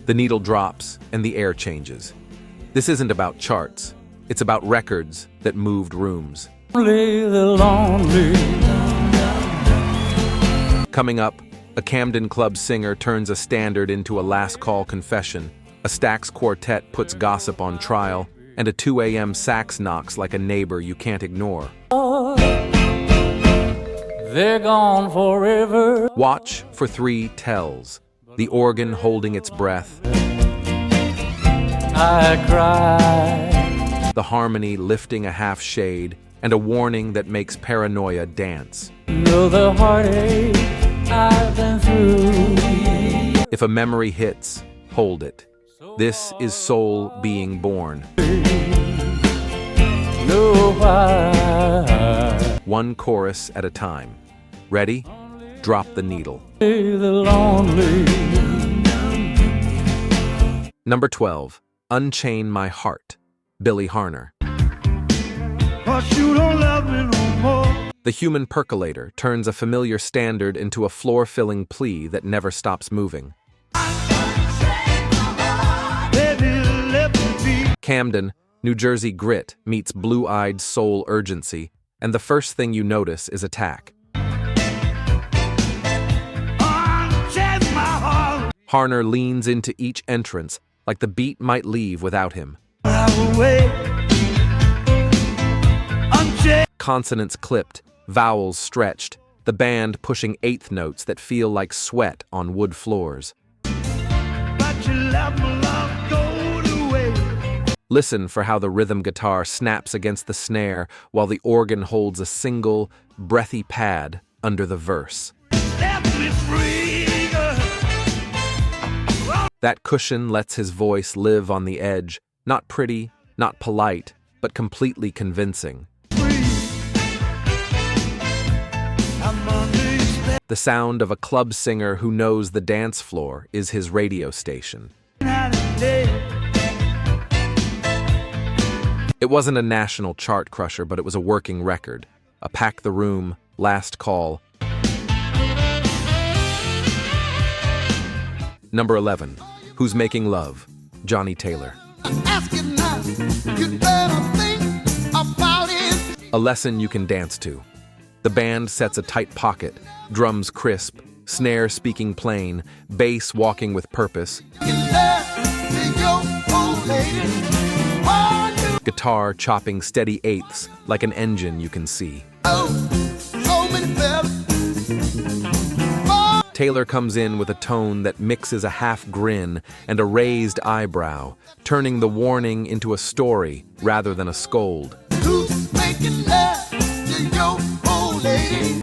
The needle drops, and the air changes. This isn't about charts. It's about records that moved rooms. Coming up, a Camden club singer turns a standard into a last call confession. A Stax quartet puts gossip on trial, and a 2 a.m. sax knocks like a neighbor you can't ignore. They're gone forever. Watch for 3 tells. The organ holding its breath. I cry. The harmony lifting a half shade, and a warning that makes paranoia dance. Know the heartache I've been through. If a memory hits, hold it. This is soul being born. Know why. One chorus at a time. Ready? Drop the needle. The lonely. Number 12. Unchain My Heart. Billy Harner. But you don't love me no more. The human percolator turns a familiar standard into a floor-filling plea that never stops moving. Baby, let me be. Camden, New Jersey grit meets blue-eyed soul urgency, and the first thing you notice is attack. Unchain my heart. Harner leans into each entrance, like the beat might leave without him. I will wait. Unchain. Consonants clipped, vowels stretched, the band pushing eighth notes that feel like sweat on wood floors. But you let my love go to waste. Listen for how the rhythm guitar snaps against the snare while the organ holds a single, breathy pad under the verse. Let me free, girl. That cushion lets his voice live on the edge, not pretty, not polite, but completely convincing. The sound of a club singer who knows the dance floor is his radio station. It wasn't a national chart crusher, but it was a working record. A pack the room, last call. Number 11. Who's Making Love? Johnny Taylor. A lesson you can dance to. The band sets a tight pocket, drums crisp, snare speaking plain, bass walking with purpose, guitar chopping steady eighths like an engine you can see. Taylor comes in with a tone that mixes a half grin and a raised eyebrow, turning the warning into a story rather than a scold.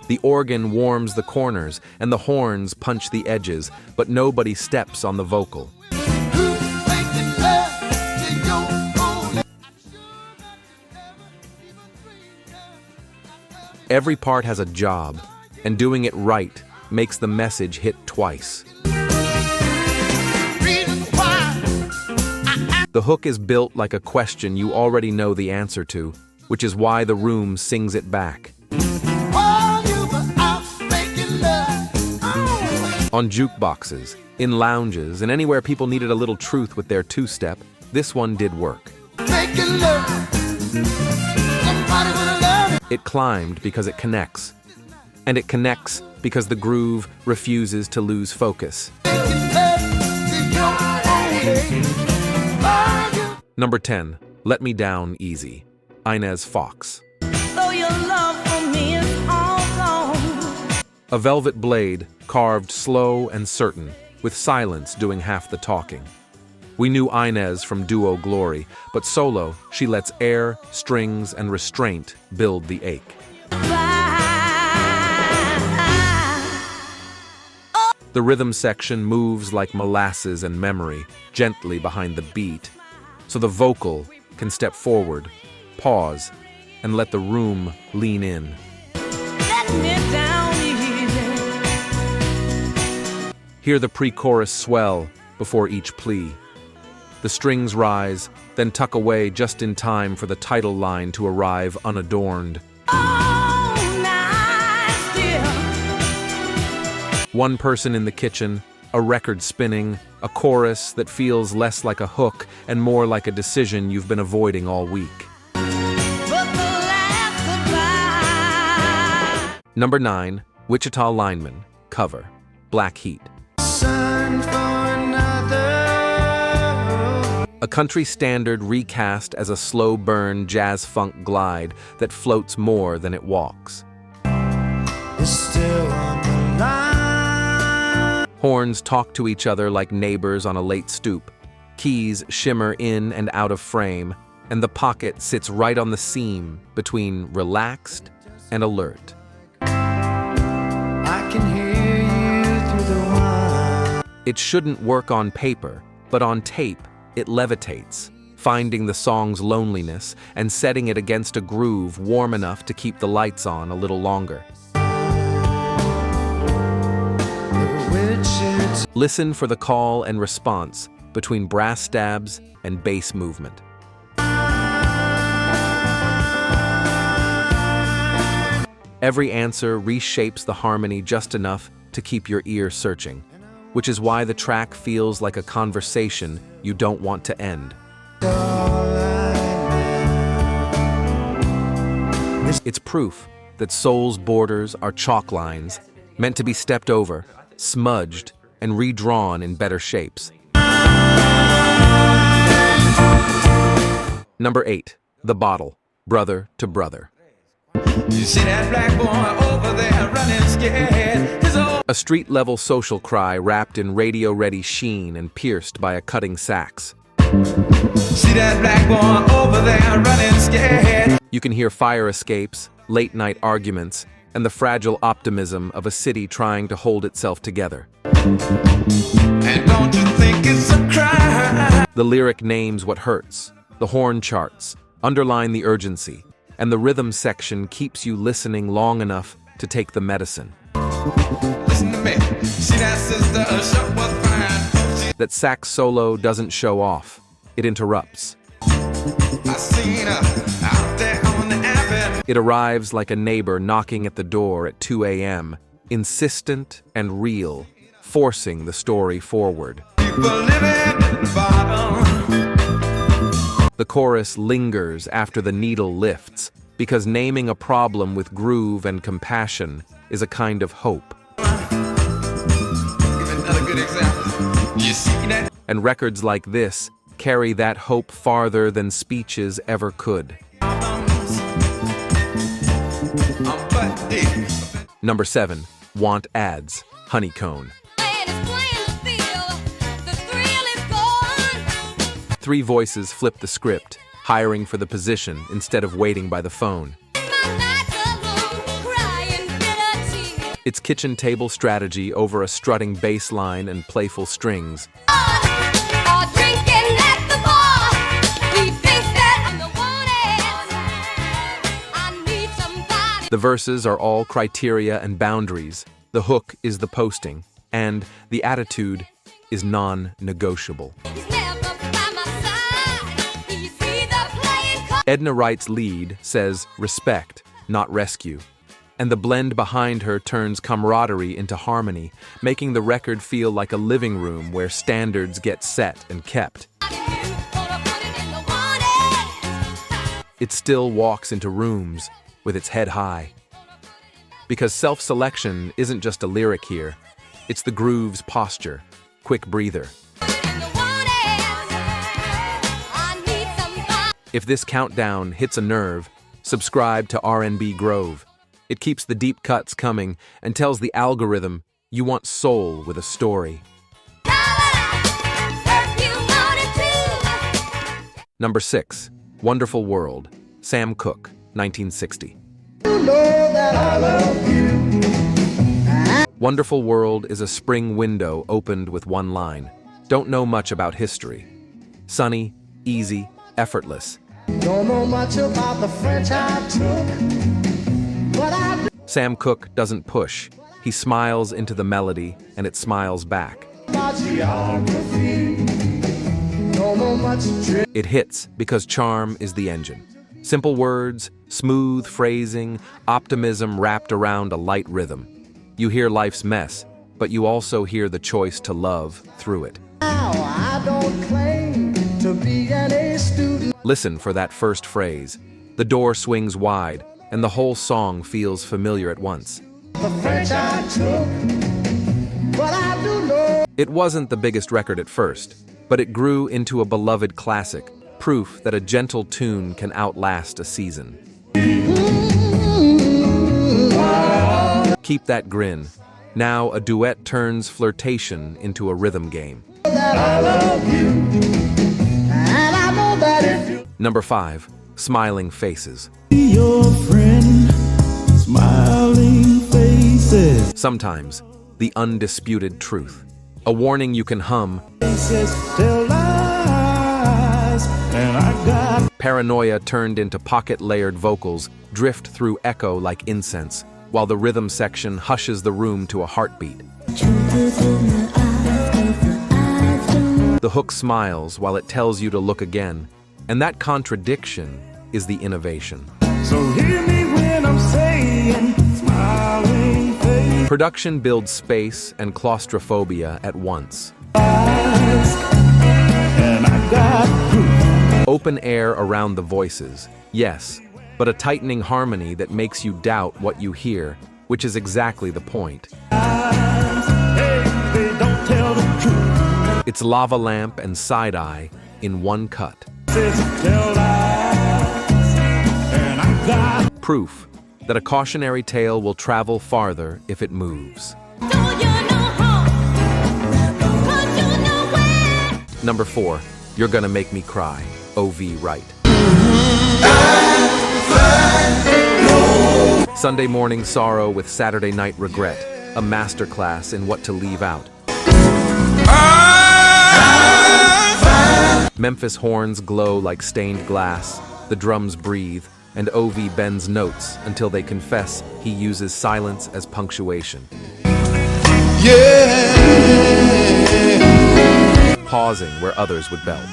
The organ warms the corners and the horns punch the edges, but nobody steps on the vocal. Every part has a job, and doing it right makes the message hit twice. The hook is built like a question you already know the answer to, which is why the room sings it back. On jukeboxes, in lounges, and anywhere people needed a little truth with their two-step, this one did work. It climbed because it connects. And it connects because the groove refuses to lose focus. Number 10. Let Me Down Easy. Inz Fox. A velvet blade, carved slow and certain, with silence doing half the talking. We knew Inz from duo Glory, but solo, she lets air, strings, and restraint build the ache. The rhythm section moves like molasses and memory, gently behind the beat, so the vocal can step forward, pause, and let the room lean in. Let me down easy. Hear the pre-chorus swell before each plea. The strings rise, then tuck away just in time for the title line to arrive unadorned. All night still. One person in the kitchen, A record spinning, a chorus that feels less like a hook and more like a decision you've been avoiding all week. But the laugh goodbye. Number 9, Wichita Lineman, cover, Black Heat. Sun for another. A country standard recast as a slow burn jazz funk glide that floats more than it walks. It's still on the line. Horns talk to each other like neighbors on a late stoop. Keys shimmer in and out of frame, and the pocket sits right on the seam between relaxed and alert. I can hear you through the wine. It shouldn't work on paper, but on tape, it levitates, finding the song's loneliness and setting it against a groove warm enough to keep the lights on a little longer. Wichita. Listen for the call and response between brass stabs and bass movement. Every answer reshapes the harmony just enough to keep your ear searching, which is why the track feels like a conversation you don't want to end. It's proof that soul's borders are chalk lines, meant to be stepped over, smudged, and redrawn in better shapes. Number 8, The Bottle, Brother to Brother. You see that black boy over there running scared. His old A street-level social cry wrapped in radio-ready sheen and pierced by a cutting sax. See that black boy over there running scared. You can hear fire escapes, late-night arguments, and the fragile optimism of a city trying to hold itself together. And don't you think it's a crime? The lyric names what hurts, the horn charts, underline the urgency, and the rhythm section keeps you listening long enough to take the medicine. Listen to me. See that sister, show was fine. That sax solo doesn't show off, it interrupts. I seen her out there on the avenue. It arrives like a neighbor knocking at the door at 2 a.m., insistent and real, forcing the story forward. People living in the bottom. The chorus lingers after the needle lifts, because naming a problem with groove and compassion is a kind of hope. Give another good example. You see that? And records like this carry that hope farther than speeches ever could. I'm butt deep. Number 7, Want Ads, Honeycomb. And it's plain to feel the thrill is gone. 3 voices flip the script, hiring for the position instead of waiting by the phone. My nights alone, crying bitter tears. It's kitchen table strategy over a strutting bass line and playful strings. Or drinking at the bar. He thinks that I'm the wanted. I need somebody. The verses are all criteria and boundaries. The hook is the posting, and the attitude is non-negotiable. He's never by my side. He's either playing Edna Wright's lead says respect, not rescue. And the blend behind her turns camaraderie into harmony, making the record feel like a living room where standards get set and kept. It still walks into rooms with its head high. Because self-selection isn't just a lyric here, it's the groove's posture, quick breather. If this countdown hits a nerve, subscribe to R&B Grove. It keeps the deep cuts coming and tells the algorithm you want soul with a story. Number 6, Wonderful World, Sam Cooke, 1960. Wonderful World is a spring window opened with one line. Don't know much about history. Sunny, easy, effortless. Don't know much about the French I took, but I do Sam Cooke doesn't push. He smiles into the melody, and it smiles back. my geography. Don't know much trip. It hits because charm is the engine. Simple words, smooth phrasing, optimism wrapped around a light rhythm. You hear life's mess, but you also hear the choice to love through it. Now I don't claim to be an A student. Listen for that first phrase. The door swings wide, and the whole song feels familiar at once. The French I took, but I do know. It wasn't the biggest record at first, but it grew into a beloved classic, proof that a gentle tune can outlast a season. Keep that grin. Now a duet turns flirtation into a rhythm game. That I love you, and I know that if you Number 5, Smiling Faces. Your friend, smiling faces. Sometimes, the undisputed truth. A warning you can hum. Faces tell lies, and I got Paranoia turned into pocket-layered vocals drift through echo like incense, while the rhythm section hushes the room to a heartbeat. The hook smiles while it tells you to look again, and that contradiction is the innovation. so hear me when I'm saying smiling faces. Production builds space and claustrophobia at once. And I got proof. Open air around the voices, yes, but a tightening harmony that makes you doubt what you hear, which is exactly the point. Hey, they don't tell the truth. It's lava lamp and side-eye in one cut. Faces tell lies, and I got Proof that a cautionary tale will travel farther if it moves. Number 4, You're Gonna Make Me Cry, O.V. Wright. Sunday morning sorrow with Saturday night regret, a masterclass in what to leave out. Memphis horns glow like stained glass, the drums breathe, and O.V. bends notes until they confess he uses silence as punctuation. Pausing where others would belt,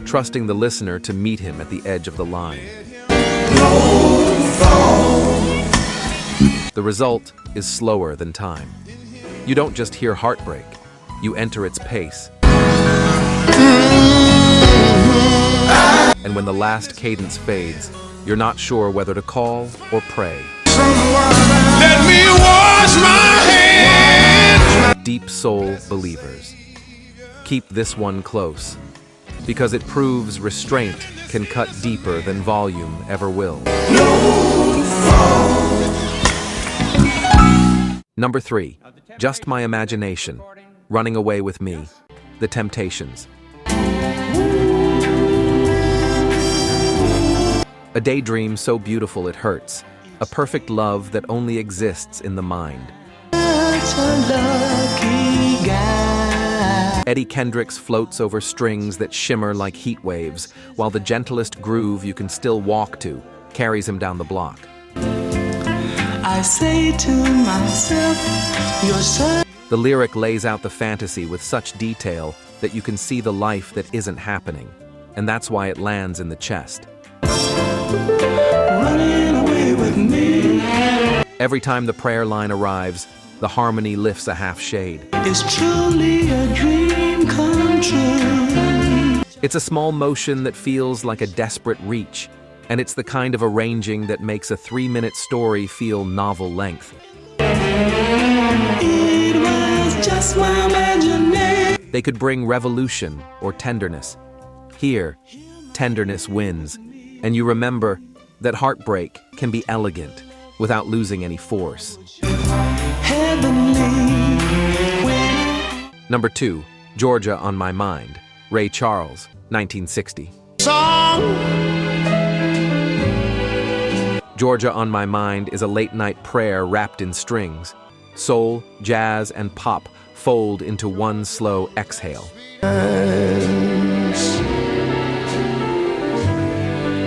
trusting the listener to meet him at the edge of the line. The result is slower than time. You don't just hear heartbreak, you enter its pace. And when the last cadence fades, you're not sure whether to call or pray. Let me wash my hands. Deep soul believers, keep this one close, because it proves restraint can cut deeper than volume ever will. Number 3, Just My Imagination, Running Away with Me, The Temptations. A daydream so beautiful it hurts, a perfect love that only exists in the mind. Eddie Kendricks floats over strings that shimmer like heat waves, while the gentlest groove you can still walk to carries him down the block. I say to myself, you're so The lyric lays out the fantasy with such detail that you can see the life that isn't happening, and that's why it lands in the chest. running away with me. Every time the prayer line arrives, the harmony lifts a half shade. It's truly a dream come true. It's a small motion that feels like a desperate reach, and it's the kind of arranging that makes a 3-minute story feel novel length. It was just my imagination. They could bring revolution or tenderness. Here, tenderness wins, and you remember that heartbreak can be elegant without losing any force. Number 2, Georgia on My Mind, Ray Charles, 1960. Georgia on My Mind is a late-night prayer wrapped in strings. Soul, jazz, and pop fold into one slow exhale.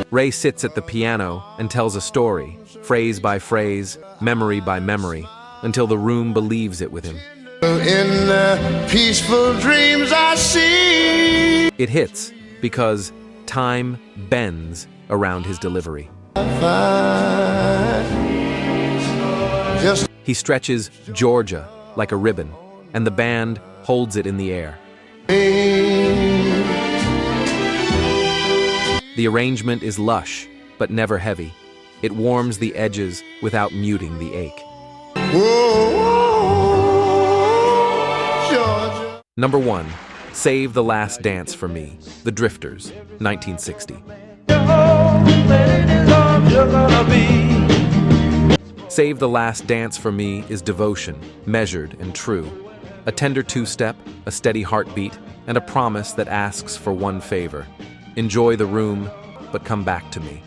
Ray sits at the piano and tells a story, phrase by phrase, memory by memory, until the room believes it with him. In peaceful dreams I see. It hits because time bends around his delivery. Just He stretches Georgia like a ribbon, and the band holds it in the air. The arrangement is lush, but never heavy. It warms the edges without muting the ache. Number 1, Save the Last Dance for Me, The Drifters, 1960. Save the Last Dance for Me is devotion, measured and true. A tender two-step, a steady heartbeat, and a promise that asks for one favor. Enjoy the room, but come back to me.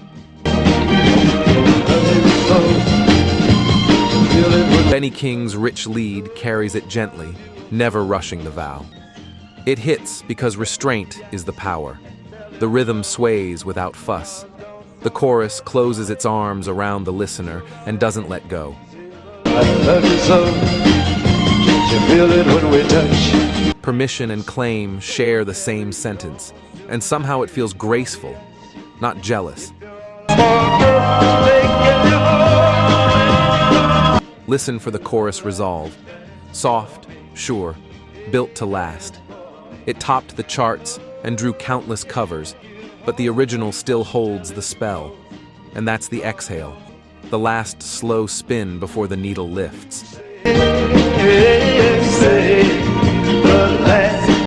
Benny King's rich lead carries it gently, never rushing the vow. It hits because restraint is the power. The rhythm sways without fuss. The chorus closes its arms around the listener and doesn't let go. I love you so. Can't you feel it when we touch? Permission and claim share the same sentence, and somehow it feels graceful, not jealous. Listen for the chorus resolve. Soft, sure, built to last. It topped the charts and drew countless covers, but the original still holds the spell. And that's the exhale, the last slow spin before the needle lifts. Say the last